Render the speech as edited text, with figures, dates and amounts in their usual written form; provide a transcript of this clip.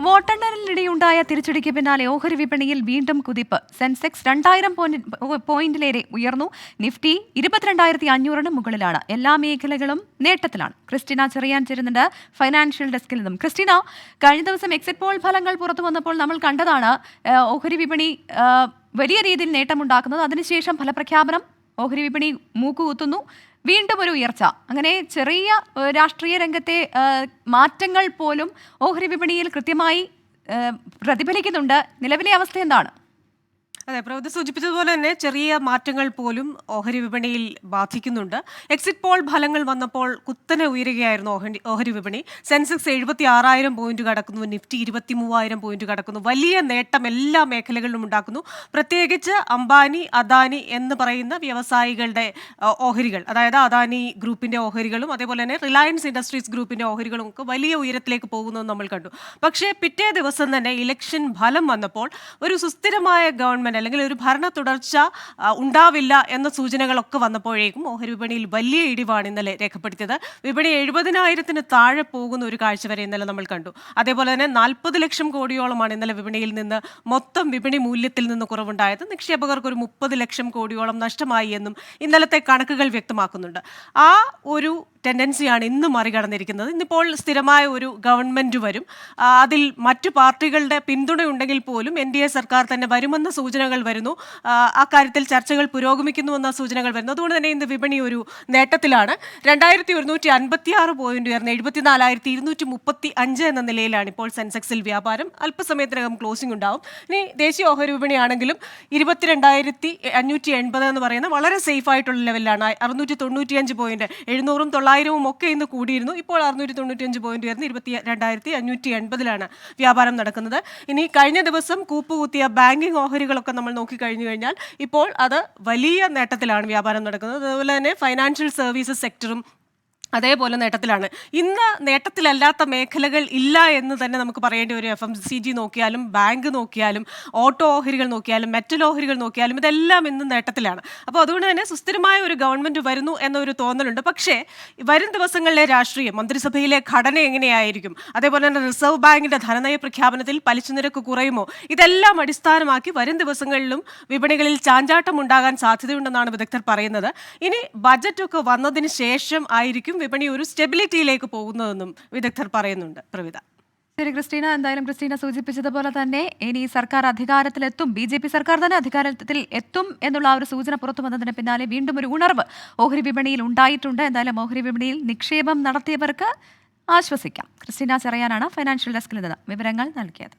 വോട്ടെണ്ണലിനിടെയുണ്ടായ തിരിച്ചടിക്ക് പിന്നാലെ ഓഹരി വിപണിയിൽ വീണ്ടും കുതിപ്പ്. സെൻസെക്സ് 2000 പോയിന്റിലേറെ ഉയർന്നു. നിഫ്റ്റി 22,500 മുകളിലാണ്. എല്ലാ മേഖലകളും നേട്ടത്തിലാണ്. ക്രിസ്റ്റീന ചെറിയാൻ ചേരുന്നുണ്ട് ഫൈനാൻഷ്യൽ ഡെസ്കിൽ നിന്നും. ക്രിസ്റ്റീന, കഴിഞ്ഞ ദിവസം എക്സിറ്റ് പോൾ ഫലങ്ങൾ പുറത്തു വന്നപ്പോൾ നമ്മൾ കണ്ടതാണ് ഓഹരി വിപണി വലിയ രീതിയിൽ നേട്ടമുണ്ടാക്കുന്നത്. അതിനുശേഷം ഫലപ്രഖ്യാപനം, ഓഹരി വിപണി മൂക്കുകുത്തുന്നു, വീണ്ടും ഒരു ഉയർച്ച. അങ്ങനെ ചെറിയ രാഷ്ട്രീയ രംഗത്തെ മാറ്റങ്ങൾ പോലും ഓഹരി വിപണിയിൽ കൃത്യമായി പ്രതിഫലിക്കുന്നുണ്ട്. നിലവിലെ അവസ്ഥ എന്താണ്? അതെ, പ്രവൃത്തി സൂചിപ്പിച്ചതുപോലെ തന്നെ ചെറിയ മാറ്റങ്ങൾ പോലും ഓഹരി വിപണിയിൽ ബാധിക്കുന്നുണ്ട്. എക്സിറ്റ് പോൾ ഫലങ്ങൾ വന്നപ്പോൾ കുത്തനെ ഉയരുകയായിരുന്നു ഓഹരി വിപണി. സെൻസെക്സ് 76,000 പോയിന്റ് കടക്കുന്നു, നിഫ്റ്റി 23,000 പോയിന്റ് കടക്കുന്നു. വലിയ നേട്ടം എല്ലാ മേഖലകളിലും ഉണ്ടാക്കുന്നു. പ്രത്യേകിച്ച് അംബാനി, അദാനി എന്ന് പറയുന്ന വ്യവസായികളുടെ ഓഹരികൾ, അതായത് അദാനി ഗ്രൂപ്പിന്റെ ഓഹരികളും അതേപോലെ തന്നെ റിലയൻസ് ഇൻഡസ്ട്രീസ് ഗ്രൂപ്പിന്റെ ഓഹരികളും ഒക്കെ വലിയ ഉയരത്തിലേക്ക് പോകുന്നത് നമ്മൾ കണ്ടു. പക്ഷേ പിറ്റേ ദിവസം തന്നെ ഇലക്ഷൻ ഫലം വന്നപ്പോൾ ഒരു സുസ്ഥിരമായ ഗവൺമെന്റ് അല്ലെങ്കിൽ ഒരു ഭരണ തുടർച്ച ഉണ്ടാവില്ല എന്ന സൂചനകളൊക്കെ വന്നപ്പോഴേക്കും ഓഹരി വിപണിയിൽ വലിയ ഇടിവാണ് ഇന്നലെ രേഖപ്പെടുത്തിയത്. വിപണി 70,000 താഴെ പോകുന്ന ഒരു കാഴ്ച വരെ ഇന്നലെ നമ്മൾ കണ്ടു. അതേപോലെ തന്നെ 40 ലക്ഷം കോടിയോളമാണ് ഇന്നലെ വിപണിയിൽ നിന്ന് മൊത്തം വിപണി മൂല്യത്തിൽ നിന്ന് കുറവുണ്ടായത്. നിക്ഷേപകർക്ക് ഒരു 30 ലക്ഷം കോടിയോളം നഷ്ടമായി എന്നും ഇന്നലത്തെ കണക്കുകൾ വ്യക്തമാക്കുന്നുണ്ട്. ആ ഒരു ടെൻഡൻസിയാണ് ഇന്ന് മറികടന്നിരിക്കുന്നത്. ഇന്നിപ്പോൾ സ്ഥിരമായ ഒരു ഗവൺമെന്റ് വരും. അതിൽ മറ്റു പാർട്ടികളുടെ പിന്തുണയുണ്ടെങ്കിൽ പോലും NDA സർക്കാർ തന്നെ വരുമെന്ന സൂചനകൾ വരുന്നു. അക്കാര്യത്തിൽ ചർച്ചകൾ പുരോഗമിക്കുന്നുവെന്ന സൂചനകൾ വരുന്നു. അതുകൊണ്ട് തന്നെ ഇന്ന് വിപണി ഒരു നേട്ടത്തിലാണ്. 2156 പോയിന്റ് ഉയർന്ന് 74,235 എന്ന നിലയിലാണ് ഇപ്പോൾ സെൻസെക്സിൽ വ്യാപാരം. അല്പസമയത്തിനകം ക്ലോസിംഗ് ഉണ്ടാവും. ഇനി ദേശീയ ഓഹരി വിപണിയാണെങ്കിലും 22,580 എന്ന് പറയുന്ന വളരെ സേഫ് ആയിട്ടുള്ള ലെവലിലാണ്. 695 പോയിന്റ്, 700-900 ഒക്കെ ഇന്ന് കൂടിയിരുന്നു. ഇപ്പോൾ 695 പോയിന്റ് ഉയർന്ന് 22,580 വ്യാപാരം നടക്കുന്നത്. ഇനി കഴിഞ്ഞ ദിവസം കൂപ്പുകുത്തിയ ബാങ്കിംഗ് ഓഹരികളൊക്കെ നമ്മൾ നോക്കിക്കഴിഞ്ഞു കഴിഞ്ഞാൽ ഇപ്പോൾ അത് വലിയ നേട്ടത്തിലാണ് വ്യാപാരം നടക്കുന്നത്. അതുപോലെ തന്നെ ഫൈനാൻഷ്യൽ സർവീസസ് സെക്ടറും അതേപോലെ നേട്ടത്തിലാണ്. ഇന്ന് നേട്ടത്തിലല്ലാത്ത മേഖലകൾ ഇല്ല എന്ന് തന്നെ നമുക്ക് പറയേണ്ടി വരും. FMCG നോക്കിയാലും, ബാങ്ക് നോക്കിയാലും, ഓട്ടോ ഓഹരികൾ നോക്കിയാലും, മെറ്റൽ ഓഹരികൾ നോക്കിയാലും ഇതെല്ലാം ഇന്ന് നേട്ടത്തിലാണ്. അപ്പോൾ അതുകൊണ്ട് തന്നെ സുസ്ഥിരമായ ഒരു ഗവൺമെന്റ് വരുന്നു എന്നൊരു തോന്നലുണ്ട്. പക്ഷേ വരും ദിവസങ്ങളിലെ രാഷ്ട്രീയം, മന്ത്രിസഭയിലെ ഘടന എങ്ങനെയായിരിക്കും, അതേപോലെ തന്നെ റിസർവ് ബാങ്കിന്റെ ധനനയ പ്രഖ്യാപനത്തിൽ പലിശ നിരക്ക് കുറയുമോ, ഇതെല്ലാം അടിസ്ഥാനമാക്കി വരും ദിവസങ്ങളിലും വിപണികളിൽ ചാഞ്ചാട്ടം ഉണ്ടാകാൻ സാധ്യതയുണ്ടെന്നാണ് വിദഗ്ധർ പറയുന്നത്. ഇനി ബജറ്റൊക്കെ വന്നതിന് ശേഷം ആയിരിക്കും വിപണി ഒരു സ്റ്റെബിലിറ്റിയിലേക്ക് പോകുന്നതെന്നും വിദഗ്ധർ പറയുന്നുണ്ട്. പ്രവിത. ശരി ക്രിസ്റ്റീന, എന്തായാലും ക്രിസ്റ്റീന സൂചിപ്പിച്ചതുപോലെ തന്നെ ഇനി സർക്കാർ അധികാരത്തിലെത്തും, BJP സർക്കാർ തന്നെ അധികാരത്തിൽ എത്തും എന്നുള്ള ഒരു സൂചന പുറത്തു വന്നതിന് പിന്നാലെ വീണ്ടും ഒരു ഉണർവ് ഓഹരി വിപണിയിൽ ഉണ്ടായിട്ടുണ്ട്. എന്തായാലും ഓഹരി വിപണിയിൽ നിക്ഷേപം നടത്തിയവർക്ക് ആശ്വസിക്കാം. ക്രിസ്റ്റീന ചെറിയാനാണ് ഫൈനാൻഷ്യൽ ഡെസ്കിൽ നിന്ന് വിവരങ്ങൾ നൽകിയത്.